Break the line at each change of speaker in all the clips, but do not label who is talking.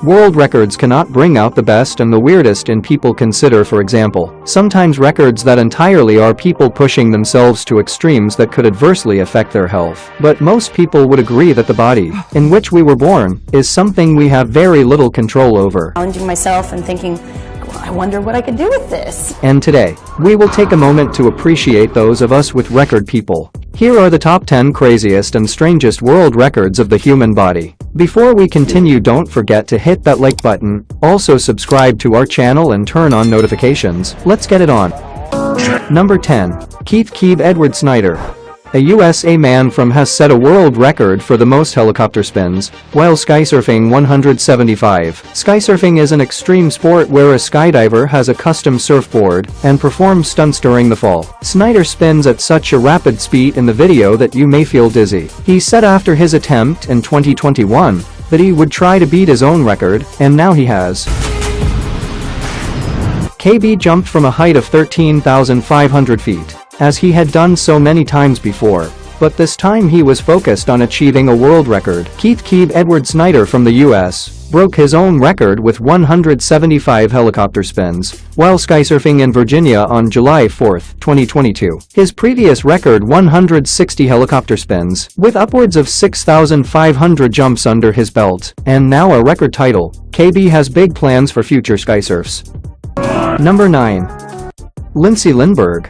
World records cannot bring out the best and the weirdest in people. Consider, for example, sometimes records that entirely are people pushing themselves to extremes that could adversely affect their health. But most people would agree that the body, in which we were born, is something we have very little control over.
Challenging myself and thinking, I wonder what I could do with this.
And today, we will take a moment to appreciate those of us with record people. Here are the top 10 craziest and strangest world records of the human body. Before we continue, don't forget to hit that like button, also subscribe to our channel and turn on notifications. Let's get it on. Number 10. Keith Edward Snyder. A USA man has set a world record for the most helicopter spins, while skysurfing 175. Skysurfing is an extreme sport where a skydiver has a custom surfboard and performs stunts during the fall. Snyder spins at such a rapid speed in the video that you may feel dizzy. He said after his attempt in 2021 that he would try to beat his own record, and now he has. KB jumped from a height of 13,500 feet. As he had done so many times before, but this time he was focused on achieving a world record. Keith Edward Snyder from the US broke his own record with 175 helicopter spins while skysurfing in Virginia on July 4, 2022. His previous record, 160 helicopter spins with upwards of 6,500 jumps under his belt, and now a record title. KB has big plans for future skysurfs. Number 9. Lindsay Lindberg.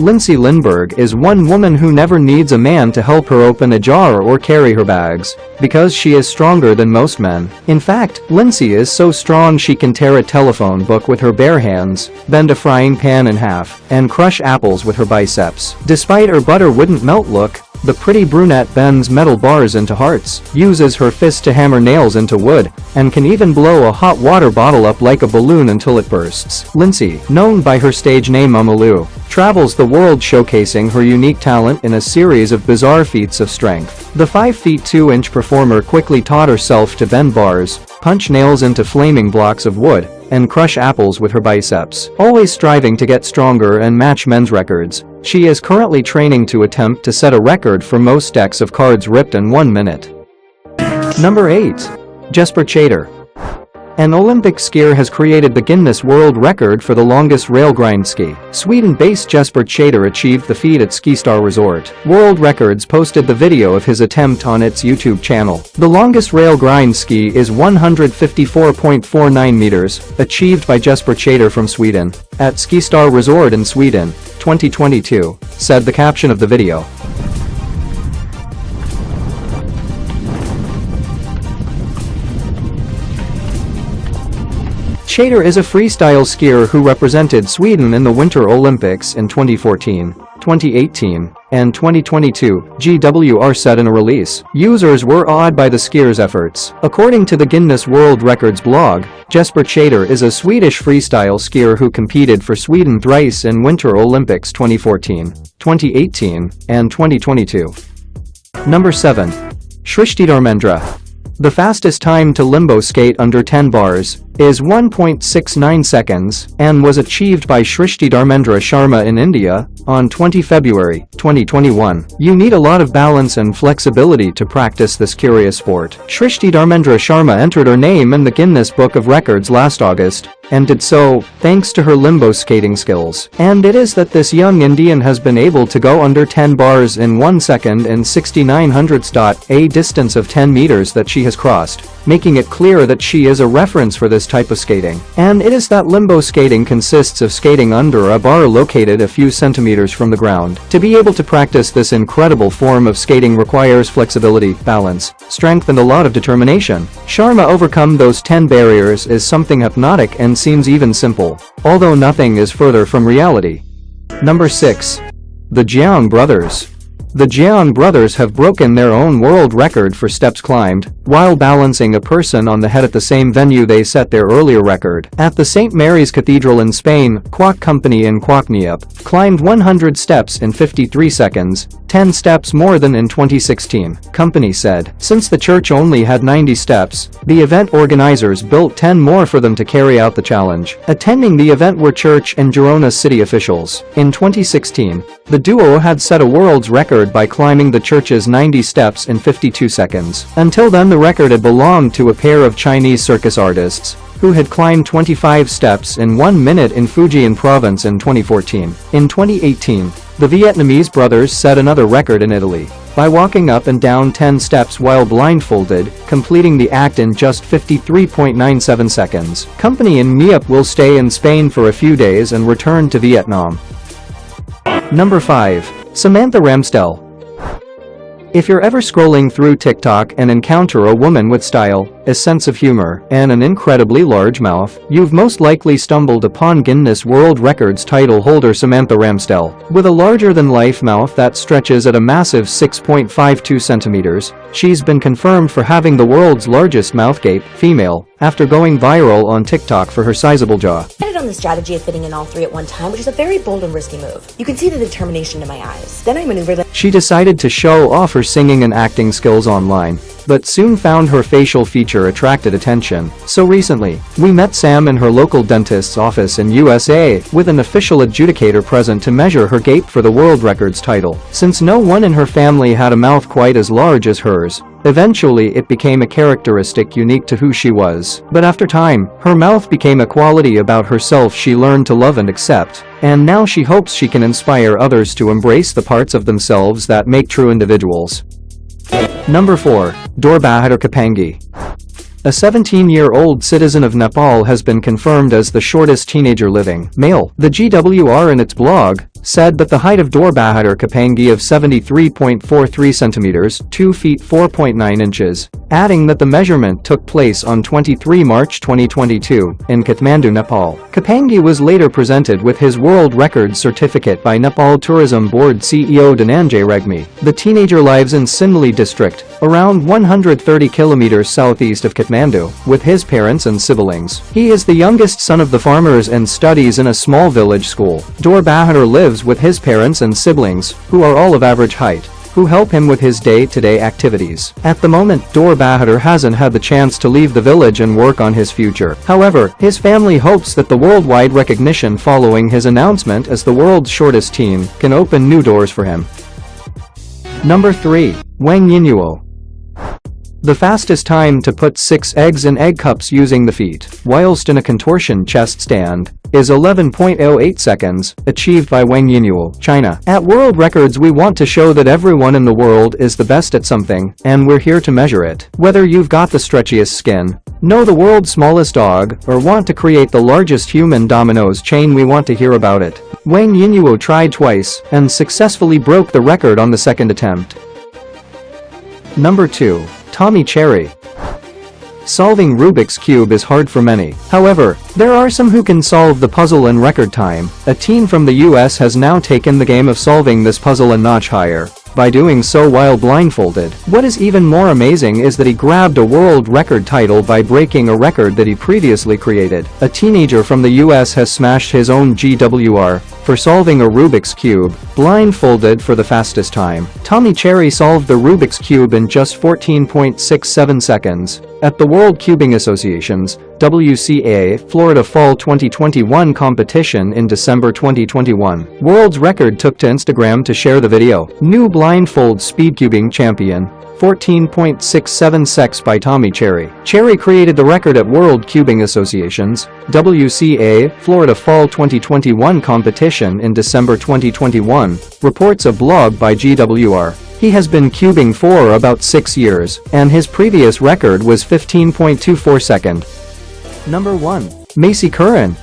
Lindsay Lindberg is one woman who never needs a man to help her open a jar or carry her bags, because she is stronger than most men. In fact, Lindsay is so strong she can tear a telephone book with her bare hands, bend a frying pan in half, and crush apples with her biceps. Despite her butter wouldn't melt look, the pretty brunette bends metal bars into hearts, uses her fist to hammer nails into wood, and can even blow a hot water bottle up like a balloon until it bursts. Lindsay, known by her stage name Mamalu, travels the world showcasing her unique talent in a series of bizarre feats of strength. The 5 feet 2 inch performer quickly taught herself to bend bars, punch nails into flaming blocks of wood, and crush apples with her biceps. Always striving to get stronger and match men's records, she is currently training to attempt to set a record for most decks of cards ripped in 1 minute. Number 8. Jesper Chater. An Olympic skier has created the Guinness World Record for the longest rail grind ski. Sweden-based Jesper Chater achieved the feat at Skistar Resort. World Records posted the video of his attempt on its YouTube channel. The longest rail grind ski is 154.49 meters, achieved by Jesper Chater from Sweden, at Skistar Resort in Sweden, 2022, said the caption of the video. Chater is a freestyle skier who represented Sweden in the Winter Olympics in 2014, 2018, and 2022, GWR said in a release. Users were awed by the skier's efforts. According to the Guinness World Records blog, Jesper Chater is a Swedish freestyle skier who competed for Sweden thrice in Winter Olympics 2014, 2018, and 2022. Number 7. Shrishti Dharmendra. The fastest time to limbo skate under 10 bars is 1.69 seconds and was achieved by Shrishti Dharmendra Sharma in India on 20 February 2021. You need a lot of balance and flexibility to practice this curious sport. Shrishti Dharmendra Sharma entered her name in the Guinness Book of Records last August and did so thanks to her limbo skating skills. And it is that this young Indian has been able to go under 10 bars in 1 second and 69/100th, a distance of 10 meters that she has crossed, making it clear that she is a reference for this type of skating. And it is that limbo skating consists of skating under a bar located a few centimeters from the ground. To be able to practice this incredible form of skating requires flexibility, balance, strength, and a lot of determination. Sharma overcome those 10 barriers is something hypnotic and seems even simple, although nothing is further from reality. Number 6. The Jiang Brothers. The Jiang brothers have broken their own world record for steps climbed while balancing a person on the head at the same venue they set their earlier record. At the St. Mary's Cathedral in Spain, Quack Company in Quackniup climbed 100 steps in 53 seconds, 10 steps more than in 2016, company said. Since the church only had 90 steps, the event organizers built 10 more for them to carry out the challenge. Attending the event were church and Girona city officials. In 2016, the duo had set a world's record record by climbing the church's 90 steps in 52 seconds. Until then, the record had belonged to a pair of Chinese circus artists who had climbed 25 steps in 1 minute in Fujian province in 2014. In 2018, the Vietnamese brothers set another record in Italy by walking up and down 10 steps while blindfolded, completing the act in just 53.97 seconds. Company in Miep will stay in Spain for a few days and return to Vietnam. Number 5. Samantha Ramsdell. If you're ever scrolling through TikTok and encounter a woman with style, a sense of humor, and an incredibly large mouth, you've most likely stumbled upon Guinness World Records title holder Samantha Ramsdell. With a larger-than-life mouth that stretches at a massive 6.52 centimeters, she's been confirmed for having the world's largest mouth gape, female, after going viral on TikTok for her sizable jaw.
On the strategy of fitting in all three at one time, which is a very bold and risky move. You can see the determination in my eyes. Then I maneuvered.
She decided to show off her singing and acting skills online, but soon found her facial feature attracted attention. So recently, we met Sam in her local dentist's office in USA, with an official adjudicator present to measure her gape for the world records title. Since no one in her family had a mouth quite as large as hers, eventually it became a characteristic unique to who she was. But after time, her mouth became a quality about herself she learned to love and accept, and now she hopes she can inspire others to embrace the parts of themselves that make true individuals. Number 4. Dor Bahadur Kapangi. A 17-year-old citizen of Nepal has been confirmed as the shortest teenager living male. The GWR in its blog said that the height of Dor Bahadur Kapangi of 73.43 centimeters, 2 feet 4.9 inches, adding that the measurement took place on 23 March 2022 in Kathmandu, Nepal. Kapangi was later presented with his world record certificate by Nepal Tourism Board CEO Dhananjay Regmi. The teenager lives in Sindli district, around 130 kilometers southeast of Kathmandu, with his parents and siblings. He is the youngest son of the farmers and studies in a small village school. Dor Bahadur lives with his parents and siblings, who are all of average height, who help him with his day-to-day activities. At the moment, Dor Bahadur hasn't had the chance to leave the village and work on his future. However, his family hopes that the worldwide recognition following his announcement as the world's shortest teen can open new doors for him. Number 3. Wang Yinuo. The fastest time to put 6 eggs in egg cups using the feet, whilst in a contortion chest stand, is 11.08 seconds, achieved by Wang Yinuo, China. At World Records, we want to show that everyone in the world is the best at something, and we're here to measure it. Whether you've got the stretchiest skin, know the world's smallest dog, or want to create the largest human dominoes chain, we want to hear about it. Wang Yinuo tried twice, and successfully broke the record on the second attempt. Number 2. Tommy Cherry. Solving Rubik's Cube is hard for many. However, there are some who can solve the puzzle in record time. A teen from the US has now taken the game of solving this puzzle a notch higher, by doing so while blindfolded. What is even more amazing is that he grabbed a world record title by breaking a record that he previously created. A teenager from the US has smashed his own GWR for solving a Rubik's Cube, blindfolded for the fastest time. Tommy Cherry solved the Rubik's Cube in just 14.67 seconds at the World Cubing Association's WCA Florida Fall 2021 competition in December 2021. World's record took to Instagram to share the video. New blindfold speedcubing champion, 14.67 seconds by Tommy Cherry. Cherry created the record at World Cubing Association's WCA Florida Fall 2021 competition in December 2021, reports a blog by GWR. He has been cubing for about 6 years, and his previous record was 15.24 seconds. Number 1. Macy Curran.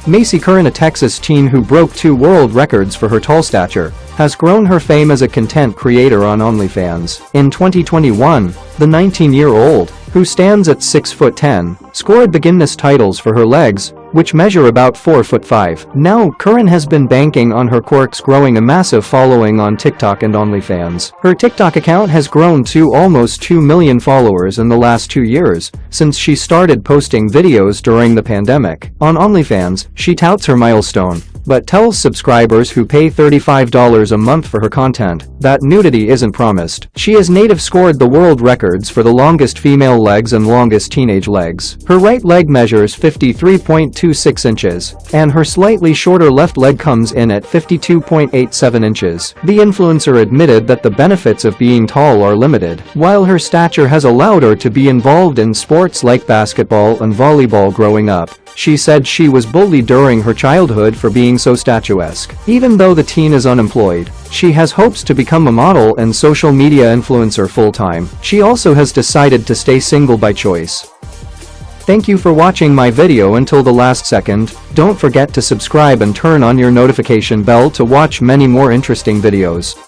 Macy Curran, a Texas teen who broke 2 world records for her tall stature, has grown her fame as a content creator on OnlyFans. In 2021, the 19-year-old, who stands at 6'10", scored the Guinness titles for her legs, which measure about 4'5". Now, Curran has been banking on her quirks, growing a massive following on TikTok and OnlyFans. Her TikTok account has grown to almost 2 million followers in the last 2 years, since she started posting videos during the pandemic. On OnlyFans, she touts her milestone, but tells subscribers who pay $35 a month for her content that nudity isn't promised. She has scored the world records for the longest female legs and longest teenage legs. Her right leg measures 53.26 inches, and her slightly shorter left leg comes in at 52.87 inches. The influencer admitted that the benefits of being tall are limited, while her stature has allowed her to be involved in sports like basketball and volleyball growing up. She said she was bullied during her childhood for being so statuesque. Even though the teen is unemployed, she has hopes to become a model and social media influencer full-time. She also has decided to stay single by choice. Thank you for watching my video until the last second. Don't forget to subscribe and turn on your notification bell to watch many more interesting videos.